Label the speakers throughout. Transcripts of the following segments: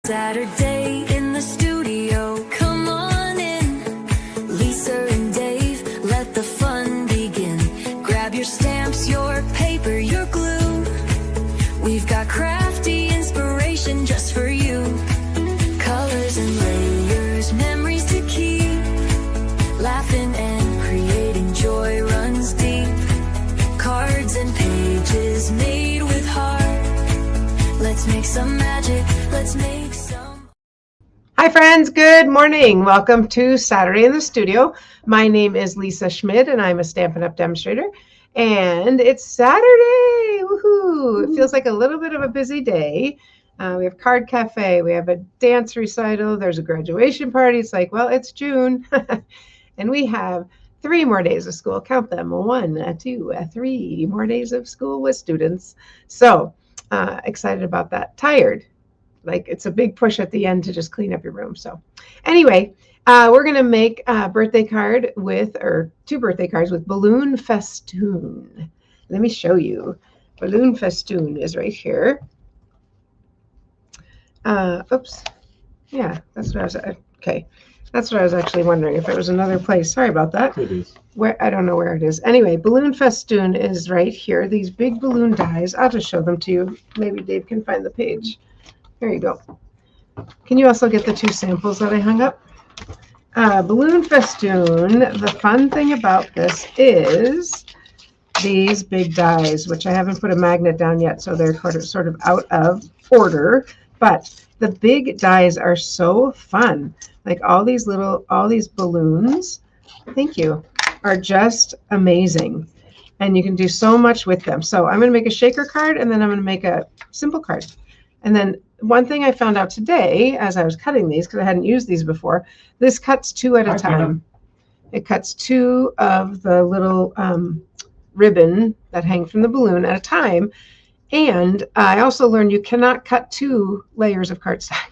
Speaker 1: Saturday in the studio, come on in. Lisa and Dave, let the fun begin. Grab your stamps, your paper, your glue. We've got crafty inspiration just for you. Colors and layers, memories to keep. Laughing and creating joy runs deep. Cards and pages made with heart. Let's make some magic, let's make some.
Speaker 2: Hi friends, good morning. Welcome to Saturday in the Studio. My name is Lisa Schmidt and I'm a Stampin' Up! Demonstrator. And it's Saturday, woohoo! It feels like a little bit of a busy day. We have Card Cafe, we have a dance recital, there's a graduation party. It's like, well, it's June. And we have 3 more days of school. Count them, 1, 2, 3 more days of school with students. So excited about that. Tired. Like it's a big push at the end to just clean up your room. So anyway, we're going to make a birthday card with, or 2 birthday cards with Balloon Festoon. Let me show you. Balloon Festoon is right here. Oops. Yeah, that's what I was, okay. That's what I was actually wondering, if it was another place. Sorry about that.
Speaker 3: It is.
Speaker 2: Where, I don't know where it is. Anyway, Balloon Festoon is right here. These big balloon dies. I'll just show them to you. Maybe Dave can find the page. There you go. Can you also get the 2 samples that I hung up? Balloon Festoon, the fun thing about this is these big dies, which I haven't put a magnet down yet, so they're sort of out of order. But the big dies are so fun. Like all these balloons, thank you, are just amazing. And you can do so much with them. So I'm going to make a shaker card, and then I'm going to make a simple card. And then one thing I found out today as I was cutting these, because I hadn't used these before, this cuts 2 at a time. It cuts 2 of the little ribbon that hang from the balloon at a time. And I also learned you cannot cut 2 layers of cardstock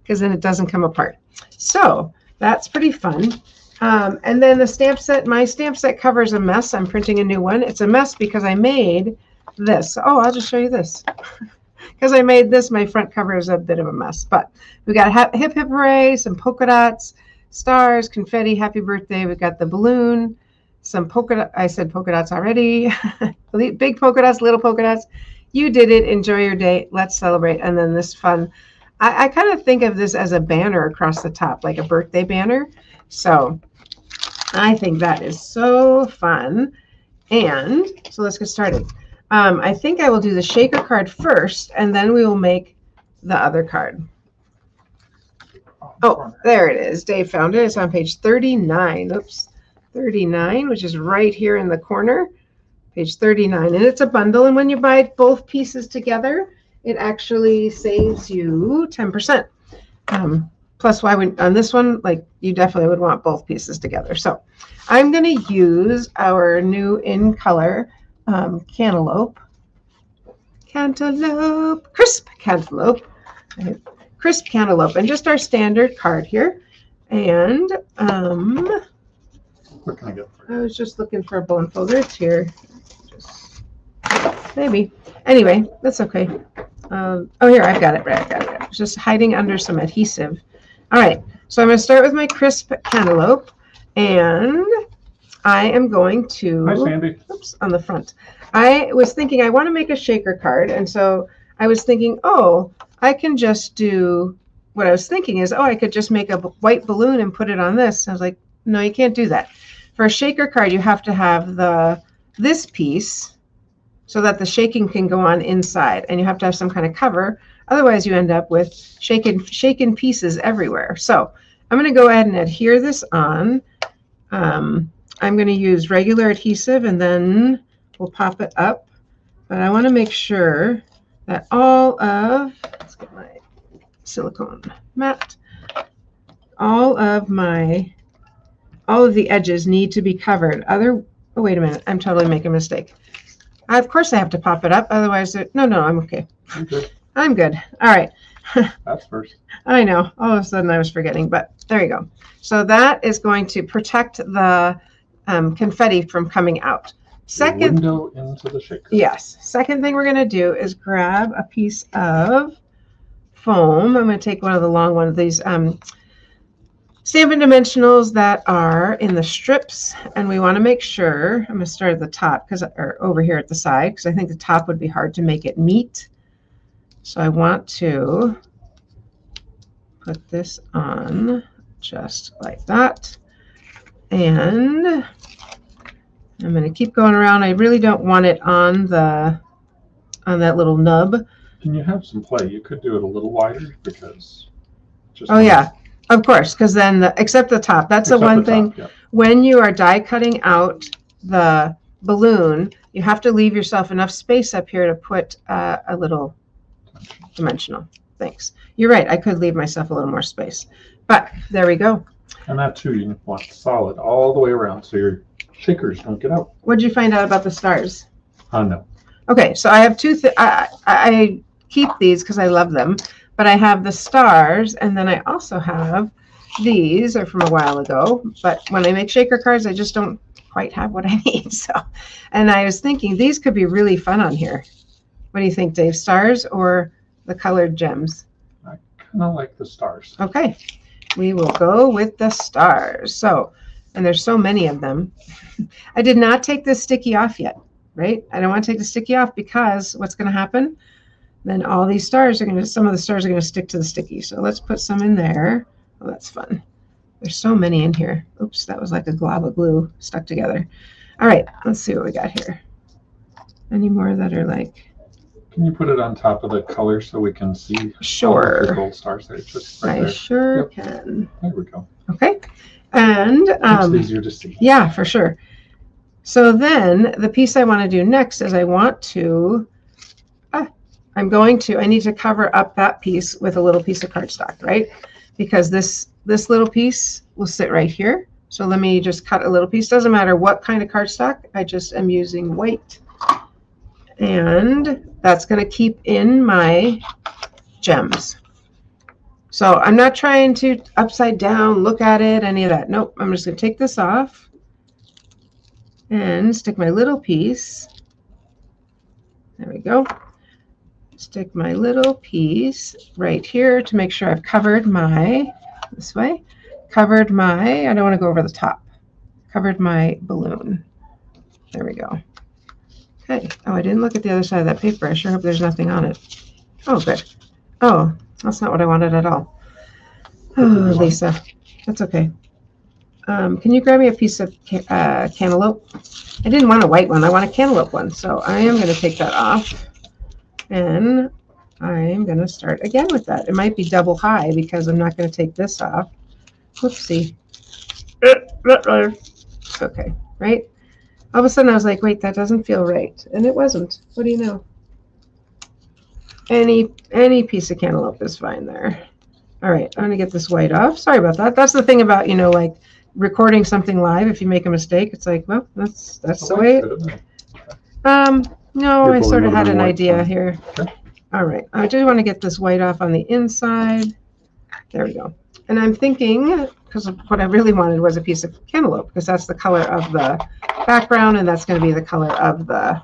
Speaker 2: because then it doesn't come apart. So that's pretty fun. And then the stamp set, my stamp set cover is a mess. I'm printing a new one. It's a mess because I made this. Oh, I'll just show you this. Because I made this, my front cover is a bit of a mess. But we got hip hip hooray, some polka dots, stars, confetti, happy birthday. We got the balloon, some polka dots. I said polka dots already. Big polka dots, little polka dots. You did it. Enjoy your day. Let's celebrate. And then this fun. I kind of think of this as a banner across the top, like a birthday banner. So I think that is so fun. And so let's get started. I think I will do the shaker card first, and then we will make the other card. Oh, there it is. Dave found it. It's on page 39. Oops, 39, which is right here in the corner. Page 39. And it's a bundle. And when you buy both pieces together, it actually saves you 10%. Plus, why would on this one, like you definitely would want both pieces together. So I'm going to use our new in color cantaloupe, crisp cantaloupe, and just our standard card here. And
Speaker 3: What can I get for you?
Speaker 2: I was just looking for a bone folder. It's here. Maybe. Anyway, that's okay. Oh, here, I've got it. Right, I've got it. It's just hiding under some adhesive. All right, so I'm going to start with my crisp cantaloupe, and I am going to,
Speaker 3: Hi, Sandy.
Speaker 2: Oops, on the front. I was thinking I want to make a shaker card, and so I was thinking, oh, I can just do, what I was thinking is, oh, I could just make a white balloon and put it on this. I was like, no, you can't do that. For a shaker card, you have to have this piece so that the shaking can go on inside, and you have to have some kind of cover. Otherwise, you end up with shaken pieces everywhere. So I'm going to go ahead and adhere this on. I'm going to use regular adhesive, and then we'll pop it up. But I want to make sure that all of, let's get my silicone mat, all of the edges need to be covered. Oh, wait a minute. I'm totally making a mistake. Of course I have to pop it up. Otherwise, no, I'm okay.
Speaker 3: Okay.
Speaker 2: I'm good. All right.
Speaker 3: That's first.
Speaker 2: I know. All of a sudden I was forgetting, but there you go. So that is going to protect the confetti from coming out. Second,
Speaker 3: window into the shaker.
Speaker 2: yes. Second thing we're going to do is grab a piece of foam. I'm going to take one of the long ones, these Stampin' Dimensionals that are in the strips, and we want to make sure, I'm going to start at the top, or over here at the side, because I think the top would be hard to make it meet. So I want to put this on just like that. And I'm going to keep going around. I really don't want it on that little nub.
Speaker 3: Can you have some play? You could do it a little wider because just
Speaker 2: Oh yeah, of course, because then except the top. That's the one thing.
Speaker 3: Yeah.
Speaker 2: When you are die cutting out the balloon, you have to leave yourself enough space up here to put a little dimensional. Thanks. You're right. I could leave myself a little more space, but there we go.
Speaker 3: And that too, you want solid all the way around so your shakers don't get out.
Speaker 2: What did you find out about the stars?
Speaker 3: No.
Speaker 2: Okay, so I have two. I keep these because I love them, but I have the stars, and then I also have these are from a while ago. But when I make shaker cards, I just don't quite have what I need. So, and I was thinking these could be really fun on here. What do you think, Dave? Stars or the colored gems?
Speaker 3: I kind of like the stars.
Speaker 2: Okay, we will go with the stars. So, and there's so many of them. I did not take this sticky off yet, right? I don't want to take the sticky off because what's going to happen? Then all these stars are going to, some of the stars are going to stick to the sticky. So let's put some in there. Oh, that's fun. There's so many in here. Oops, that was like a glob of glue stuck together. All right, let's see what we got here. Any more that are like...
Speaker 3: Can you put it on top of the color so we can see
Speaker 2: Sure.
Speaker 3: all the gold stars there? Just right
Speaker 2: I
Speaker 3: there.
Speaker 2: sure can.
Speaker 3: There we go.
Speaker 2: Okay. And
Speaker 3: It's easier to see.
Speaker 2: yeah, for sure. So then the piece I want to do next is I want to, I need to cover up that piece with a little piece of cardstock, right? Because this little piece will sit right here. So let me just cut a little piece. Doesn't matter what kind of cardstock. I just am using white. And that's going to keep in my gems. So I'm not trying to upside down, look at it, any of that. Nope, I'm just going to take this off and stick my little piece. There we go. Stick my little piece right here to make sure I've covered my, this way, covered my, I don't want to go over the top, covered my balloon. There we go. Okay. Oh, I didn't look at the other side of that paper. I sure hope there's nothing on it. Oh, good. Oh, that's not what I wanted at all. Oh, Lisa, that's okay. Can you grab me a piece of cantaloupe? I didn't want a white one. I want a cantaloupe one. So I am going to take that off. And I'm going to start again with that. It might be double high because I'm not going to take this off. Whoopsie. Okay, right? All of a sudden I was like, wait, that doesn't feel right. And it wasn't. What do you know? Any piece of cantaloupe is fine there. All right, I'm going to get this white off. Sorry about that. That's the thing about, you know, like recording something live. If you make a mistake, it's like, well, that's the way it, no, I sort of had an idea here.
Speaker 3: Okay.
Speaker 2: All right, I do want to get this white off on the inside. There we go. And I'm thinking, because what I really wanted was a piece of cantaloupe, because that's the color of the background, and that's going to be the color of the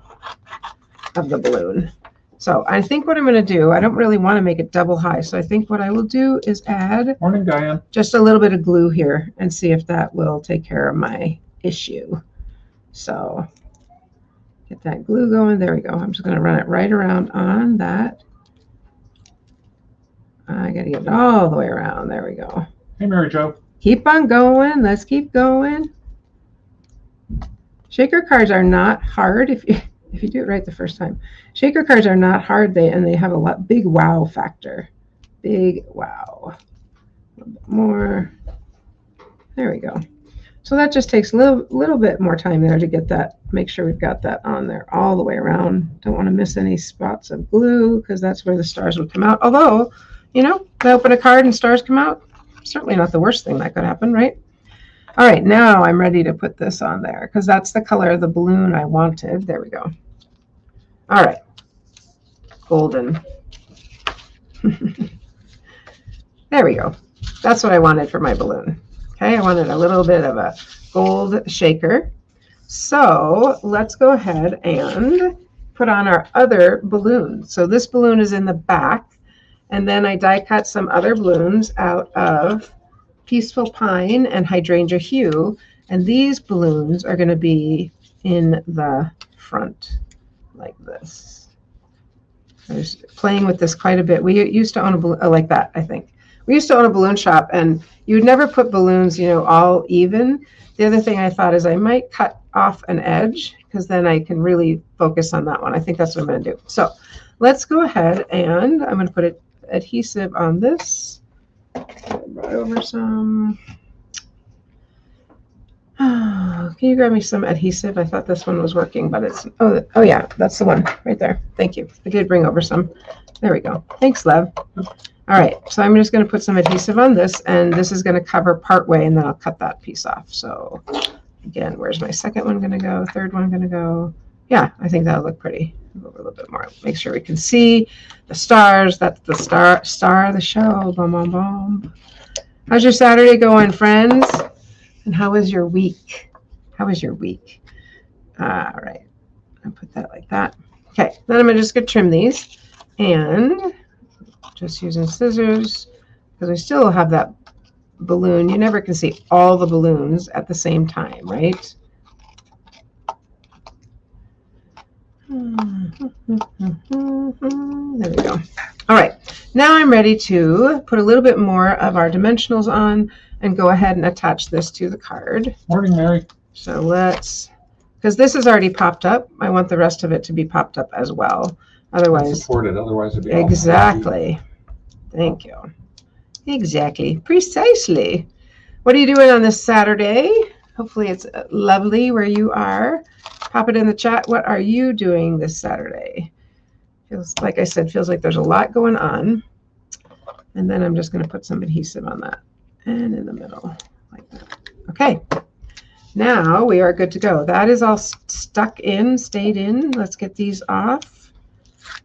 Speaker 2: balloon. So I think what I'm going to do, I don't really want to make it double high, so I think what I will do is add
Speaker 3: Morning, Diane.
Speaker 2: just a little bit of glue here and see if that will take care of my issue. So get that glue going. There we go. I'm just going to run it right around on that. I got to get it all the way around. There we go.
Speaker 3: Hey, Mary Jo.
Speaker 2: Keep on going. Let's keep going. Shaker cards are not hard if you do it right the first time. Shaker cards are not hard. They have a big wow factor. Big wow. A little bit more. There we go. So that just takes a little bit more time there to get that, make sure we've got that on there all the way around. Don't want to miss any spots of glue because that's where the stars would come out. Although, you know, if I open a card and stars come out, certainly not the worst thing that could happen, right? All right, now I'm ready to put this on there because that's the color of the balloon I wanted. There we go. All right, golden. There we go. That's what I wanted for my balloon. Okay, I wanted a little bit of a gold shaker. So let's go ahead and put on our other balloon. So this balloon is in the back, And then I die cut some other balloons out of Peaceful Pine and Hydrangea Hue. And these balloons are going to be in the front like this. I was playing with this quite a bit. We used to own a balloon like that, I think. We used to own a balloon shop, and you would never put balloons, all even. The other thing I thought is I might cut off an edge because then I can really focus on that one. I think that's what I'm going to do. So let's go ahead and I'm going to put adhesive on this. I brought over some. Can you grab me some adhesive? I thought this one was working, but it's, oh yeah, that's the one right there. Thank you. I did bring over some. There we go. Thanks, Lev. All right, so I'm just going to put some adhesive on this, and this is going to cover part way, and then I'll cut that piece off. So again, where's my second one going to go? Third one going to go? Yeah, I think that'll look pretty. Over a little bit more. Make sure we can see the stars. That's the star of the show. Boom, boom, boom. How's your Saturday going, friends? And how was your week? How was your week? All right, I'll put that like that. Okay, then I'm just going to trim these, and just using scissors because I still have that balloon. You never can see all the balloons at the same time, right? There we go. All right, now I'm ready to put a little bit more of our dimensionals on and go ahead and attach this to the card.
Speaker 3: Morning, Mary.
Speaker 2: So let's, because this is already popped up, I want the rest of it to be popped up as well. Otherwise,
Speaker 3: Supported. Otherwise, it'd be
Speaker 2: exactly. Thank you. Exactly. Precisely. What are you doing on this Saturday? Hopefully it's lovely where you are. Pop it in the chat. What are you doing this Saturday? Feels like I said, feels like there's a lot going on. And then I'm just going to put some adhesive on that and in the middle like that. Okay. Now we are good to go. That is all stuck in, stayed in. Let's get these off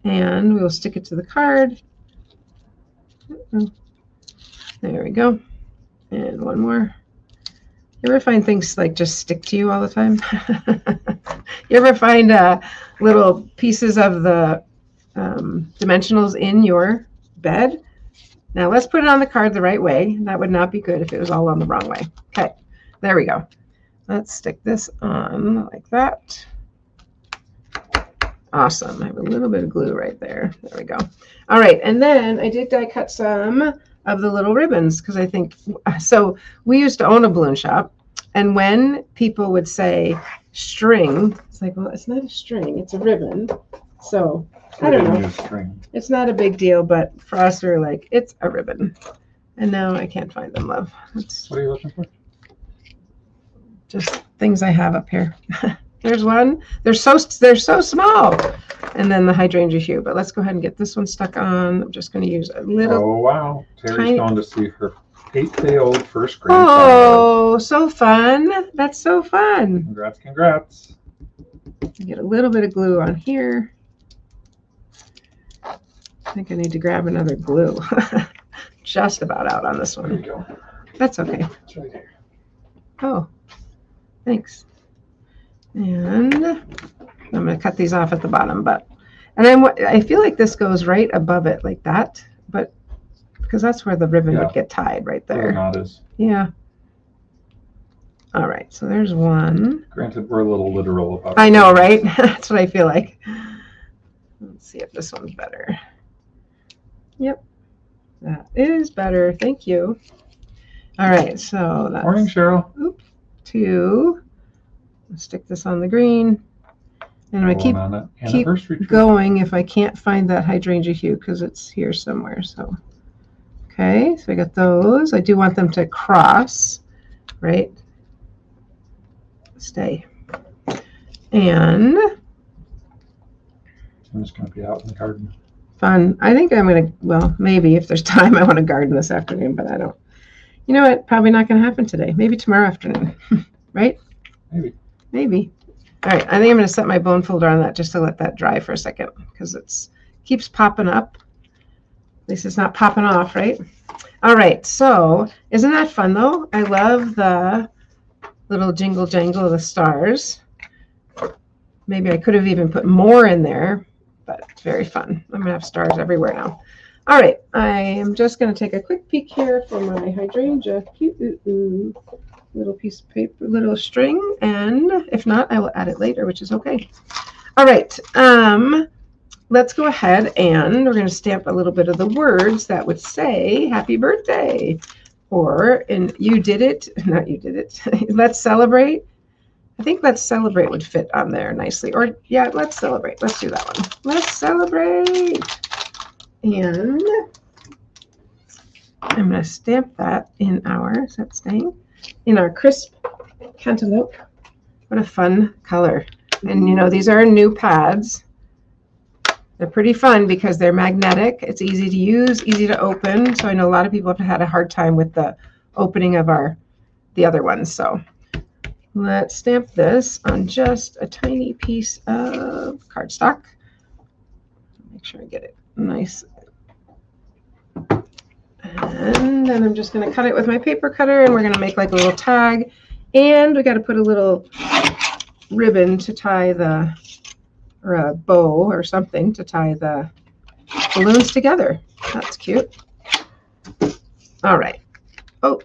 Speaker 2: and we'll stick it to the card. There we go. And one more. You ever find things like just stick to you all the time? You ever find little pieces of the dimensionals in your bed? Now let's put it on the card the right way. That would not be good if it was all on the wrong way. Okay, there we go. Let's stick this on like that. Awesome. I have a little bit of glue right there. There we go. All right, and then I did die cut some of the little ribbons because I think, so we used to own a balloon shop, and when people would say string, it's like, well, it's not a string, it's a ribbon. So I don't know.
Speaker 3: String.
Speaker 2: It's not a big deal, but for us, we're like, it's a ribbon. And now I can't find them, love. It's
Speaker 3: What are you looking for?
Speaker 2: just things I have up here. There's one. They're so small. And then the hydrangea hue. But let's go ahead and get this one stuck on. I'm just going to use a little.
Speaker 3: Oh, wow. Terry's
Speaker 2: tiny...
Speaker 3: going to see her 8-day-old first grade.
Speaker 2: Oh, so fun. That's so fun.
Speaker 3: Congrats, congrats.
Speaker 2: Get a little bit of glue on here. I think I need to grab another glue. Just about out on this
Speaker 3: There
Speaker 2: one.
Speaker 3: you go.
Speaker 2: That's okay.
Speaker 3: It's right here.
Speaker 2: Oh, thanks. And I'm going to cut these off at the bottom, and I feel like this goes right above it like that, but because that's where the ribbon would get tied right there.
Speaker 3: Where the knot is.
Speaker 2: Yeah. All right, so there's one.
Speaker 3: Granted, we're a little literal about it.
Speaker 2: I know, right? That's what I feel like. Let's see if this one's better. Yep, that is better. Thank you. All right, so that's
Speaker 3: Morning, Cheryl.
Speaker 2: Oops, 2. Let's stick this on the green. And I keep going if I can't find that hydrangea hue because it's here somewhere. So, okay, so I got those. I do want them to cross, right? Stay. And
Speaker 3: I'm just going to be out in the garden.
Speaker 2: Fun. I think I'm going to, well, maybe if there's time, I want to garden this afternoon, but I don't. You know what? Probably not going to happen today. Maybe tomorrow afternoon, right? Maybe. All right. I think I'm going to set my bone folder on that just to let that dry for a second because it keeps popping up. At least it's not popping off, right? All right. So isn't that fun, though? I love the little jingle jangle of the stars. Maybe I could have even put more in there, but it's very fun. I'm going to have stars everywhere now. All right, I am just going to take a quick peek here for my hydrangea. Little piece of paper, little string, and if not, I will add it later, which is okay. All right, let's go ahead and we're going to stamp a little bit of the words that would say happy birthday, or in you did it, not you did it, let's celebrate. I think let's celebrate would fit on there nicely, or yeah, let's celebrate. Let's do that one. Let's celebrate. And I'm going to stamp that in our, is that staying? In our crisp cantaloupe. What a fun color. And you know, these are new pads. They're pretty fun because they're magnetic. It's easy to use, easy to open. So I know a lot of people have had a hard time with the opening of the other ones. So let's stamp this on just a tiny piece of cardstock. Make sure I get it nice. And then I'm just going to cut it with my paper cutter, and we're going to make like a little tag. And we got to put a little ribbon to tie or a bow or something to tie the balloons together. That's cute. All right. Oh.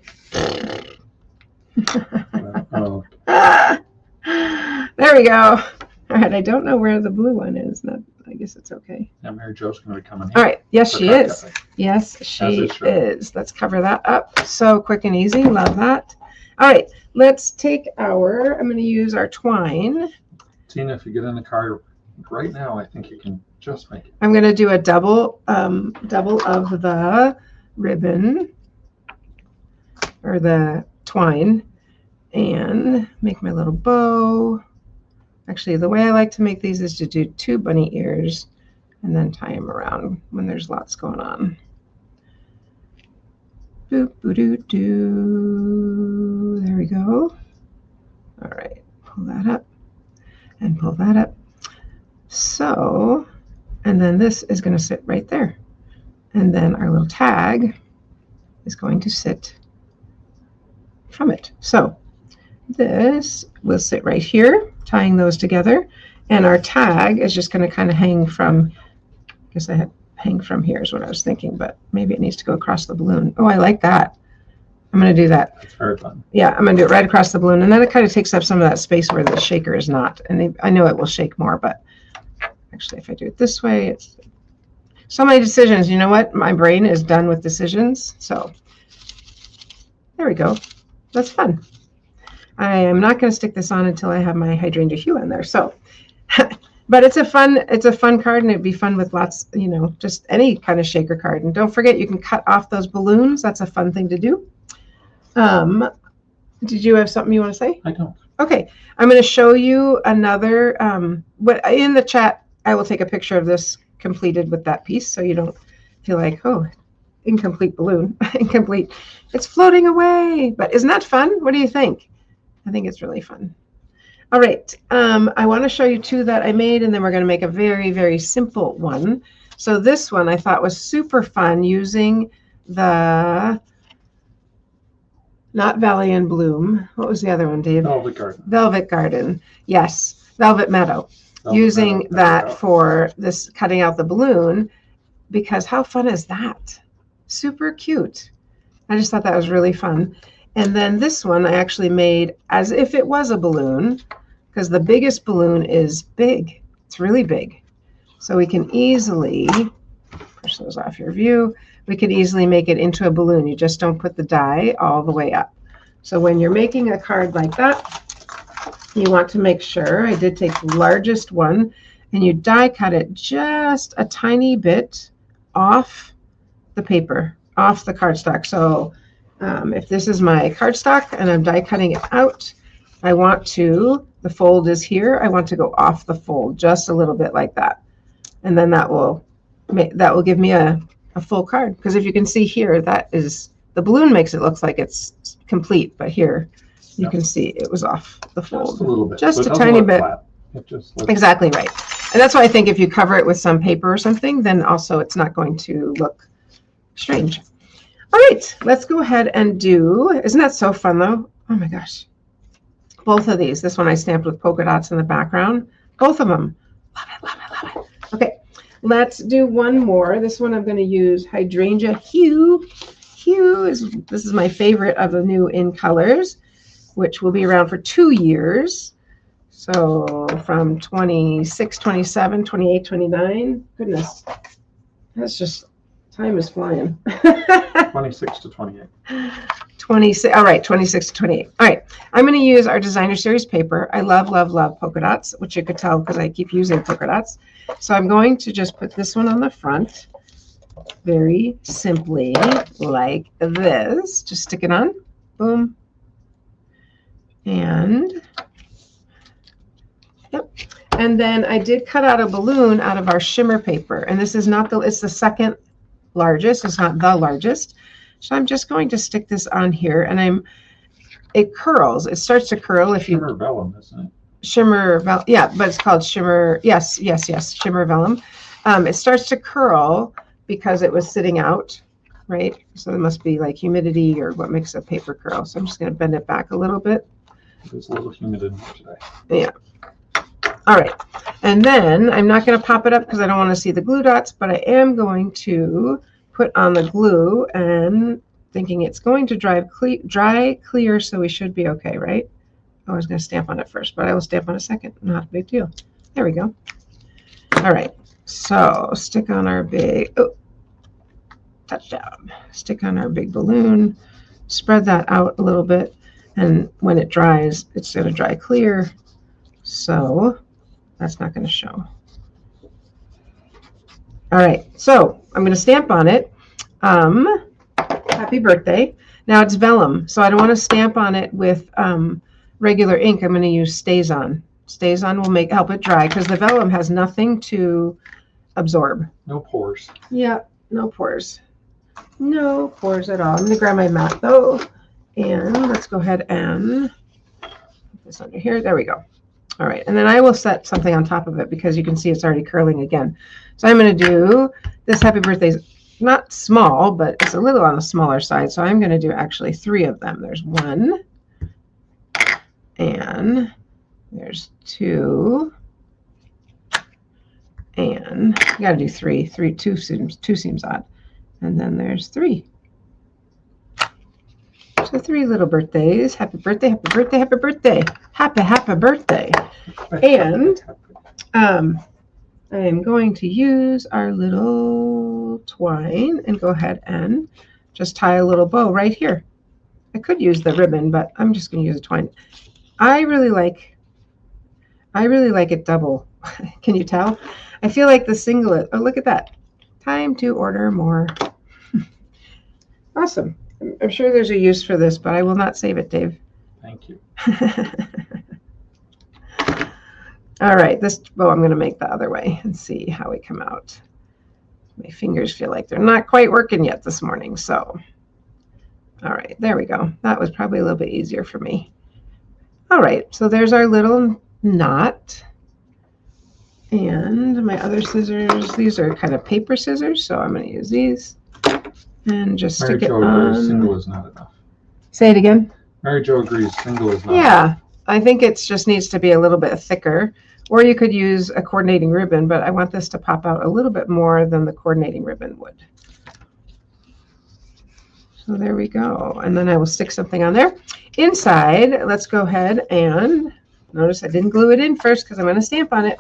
Speaker 2: There we go. All right. I don't know where the blue one is. I guess it's okay.
Speaker 3: Yeah, Mary Jo's going to be coming here.
Speaker 2: All right. Yes, she is.
Speaker 3: Cafe.
Speaker 2: Yes, she is. Let's cover that up. So quick and easy. Love that. All right. Let's take I'm going to use our twine.
Speaker 3: Tina, if you get in the car right now, I think you can just make it.
Speaker 2: I'm going to do a double of the ribbon or the twine and make my little bow. Actually, the way I like to make these is to do 2 bunny ears and then tie them around when there's lots going on. Boop, boo, doo, doo. There we go. All right, pull that up and pull that up. So, and then this is going to sit right there. And then our little tag is going to sit from it. So this will sit right here, tying those together. And our tag is just going to kind of hang from, I guess I had hang from here is what I was thinking, but maybe it needs to go across the balloon. Oh, I like that. I'm going to do that.
Speaker 3: It's very fun.
Speaker 2: Yeah, I'm going to do it right across the balloon. And then it kind of takes up some of that space where the shaker is not. And I know it will shake more, but actually if I do it this way, it's so many decisions. You know what? My brain is done with decisions. So there we go. That's fun. I am not going to stick this on until I have my hydrangea hue in there. So, but it's a fun card, and it'd be fun with lots, you know, just any kind of shaker card. And don't forget, you can cut off those balloons. That's a fun thing to do. Did you have something you want to say?
Speaker 3: I don't.
Speaker 2: Okay, I'm going to show you another. What in the chat, I will take a picture of this completed with that piece, so you don't feel like, oh, incomplete balloon, incomplete. It's floating away. But isn't that fun? What do you think? I think it's really fun. All right, I want to show you 2 that I made, and then we're going to make a very, very simple one. So this one I thought was super fun using the, not Valley and Bloom. What was the other one, Dave?
Speaker 3: Velvet Garden.
Speaker 2: Velvet Garden. Yes, Velvet Meadow. Using that for this, cutting out the balloon, because how fun is that? Super cute. I just thought that was really fun. And then this one I actually made as if it was a balloon, because the biggest balloon is big. It's really big. So we can easily, push those off your view, we can easily make it into a balloon. You just don't put the die all the way up. So when you're making a card like that, you want to make sure, I did take the largest one, and you die cut it just a tiny bit off the paper, off the cardstock. So if this is my cardstock and I'm die cutting it out, I want to, the fold is here, I want to go off the fold just a little bit like that. And then that will give me a full card. Because if you can see here, that is, the balloon makes it look like it's complete, but here you can see it was off the fold.
Speaker 3: Just a little bit.
Speaker 2: Just a tiny bit.
Speaker 3: It just looks
Speaker 2: Exactly right. And that's why I think if you cover it with some paper or something, then also it's not going to look strange. All right, let's go ahead and do, isn't that so fun though? Oh my gosh. Both of these, this one I stamped with polka dots in the background. Both of them. Love it, love it, love it. Okay, Let's do one more. This one I'm going to use Hydrangea Hue. This is my favorite of the new in colors, which will be around for 2 years. So from 26, 27, 28, 29. Goodness, that's just, time is flying.
Speaker 3: 26 to 28.
Speaker 2: 26, all right, 26 to 28. All right, I'm going to use our designer series paper. I love, love, love polka dots, which you could tell because I keep using polka dots. So I'm going to just put this one on the front very simply like this. Just stick it on, boom, and yep. And then I did cut out a balloon out of our shimmer paper, and this is not the, it's the second largest, it's not the largest. So I'm just going to stick this on here, and it curls. It starts to curl if you.
Speaker 3: Shimmer vellum, isn't it?
Speaker 2: Shimmer vellum, yeah, but it's called shimmer. Yes, shimmer vellum. It starts to curl because it was sitting out, right? So there must be like humidity or what makes a paper curl. So I'm just going to bend it back a little bit.
Speaker 3: It's a little humid in here today.
Speaker 2: Yeah. All right, and then I'm not going to pop it up because I don't want to see the glue dots, but I am going to put on the glue and thinking it's going to dry clear, so we should be okay, right? I was going to stamp on it first, but I will stamp on a second. Not a big deal. There we go. All right, so stick on our big, oh, touchdown. Stick on our big balloon, spread that out a little bit, and when it dries, it's going to dry clear, so that's not going to show. All right, so I'm going to stamp on it. Happy birthday. Now it's vellum, so I don't want to stamp on it with regular ink. I'm going to use StazOn. StazOn will help it dry because the vellum has nothing to absorb.
Speaker 3: No pores.
Speaker 2: Yeah, no pores. No pores at all. I'm going to grab my mat though, and let's go ahead and put this under here. There we go. All right, and then I will set something on top of it because you can see it's already curling again. So I'm going to do this happy birthday, not small, but it's a little on the smaller side. So I'm going to do actually 3 of them. There's 1, and there's 2, and you got to do 3. 2 seems odd, and then there's 3. So 3 little birthdays. Happy birthday, happy birthday, happy birthday. Happy birthday. And I am going to use our little twine and go ahead and just tie a little bow right here. I could use the ribbon, but I'm just going to use a twine. I really like it double. Can you tell? I feel like the singlet. Oh, look at that. Time to order more. Awesome. I'm sure there's a use for this, but I will not save it, Dave.
Speaker 3: Thank you.
Speaker 2: All right, this bow I'm going to make the other way and see how we come out. My fingers feel like they're not quite working yet this morning, so. All right, there we go. That was probably a little bit easier for me. All right, so there's our little knot. And my other scissors, these are kind of paper scissors, so I'm going to use these. And just stick it on.
Speaker 3: Single is not enough.
Speaker 2: Say it again.
Speaker 3: Mary Jo agrees single is not
Speaker 2: Yeah,
Speaker 3: enough.
Speaker 2: I think it just needs to be a little bit thicker. Or you could use a coordinating ribbon, but I want this to pop out a little bit more than the coordinating ribbon would. So there we go. And then I will stick something on there. Inside, let's go ahead and notice I didn't glue it in first because I'm going to stamp on it.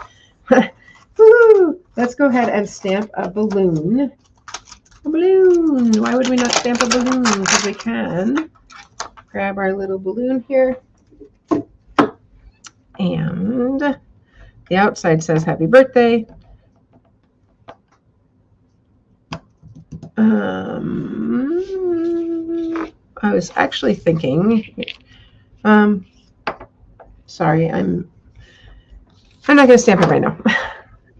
Speaker 2: Woo! Let's go ahead and stamp a balloon. A balloon. Why would we not stamp a balloon? Because we can. Grab our little balloon here. And the outside says happy birthday. I was actually thinking, sorry, I'm not going to stamp it right now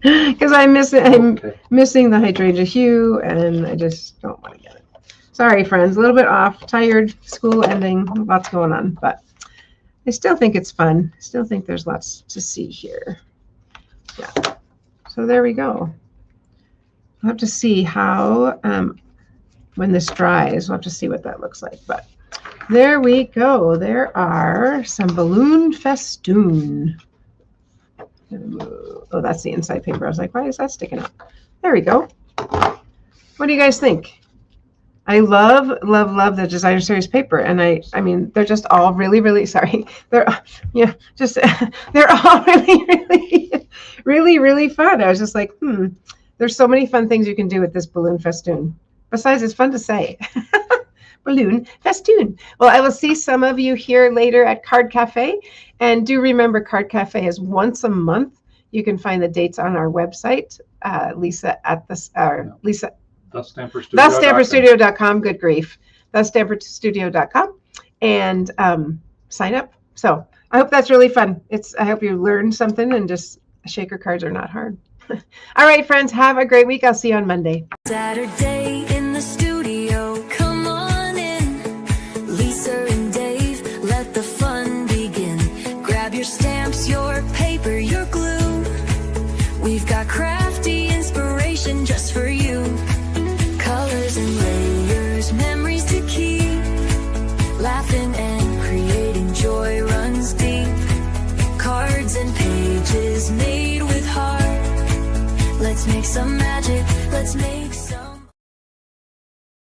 Speaker 2: because I'm missing the hydrangea hue and I just don't want to get it. Sorry, friends, a little bit off, tired, school ending, lots going on, but I still think it's fun. I still think there's lots to see here. Yeah. So there we go. We'll have to see how, when this dries, we'll have to see what that looks like. But there we go. There are some Balloon Festoon. Oh, that's the inside paper. I was like, why is that sticking out? There we go. What do you guys think? I love the designer series paper, and I mean they're just all really sorry. They're just they're all really fun. I was just like, there's so many fun things you can do with this balloon festoon. Besides, it's fun to say. Balloon festoon. Well, I will see some of you here later at Card Cafe, and do remember Card Cafe is once a month. You can find the dates on our website. Lisa at the Lisa. TheStamperStudio.com. Good grief. TheStamperStudio.com, and sign up. So I hope that's really fun. I hope you learned something, and just shaker cards are not hard. All right, friends, have a great week. I'll see you on Monday.
Speaker 1: Saturday in the studio, come on in. Lisa and Dave, let the fun begin. Grab your stamps, your paper, your glue. We've got crafty inspiration just for you. Colors and layers, memories to keep. Laughing and creating joy runs deep. Cards and pages made with heart. Let's make some magic, let's make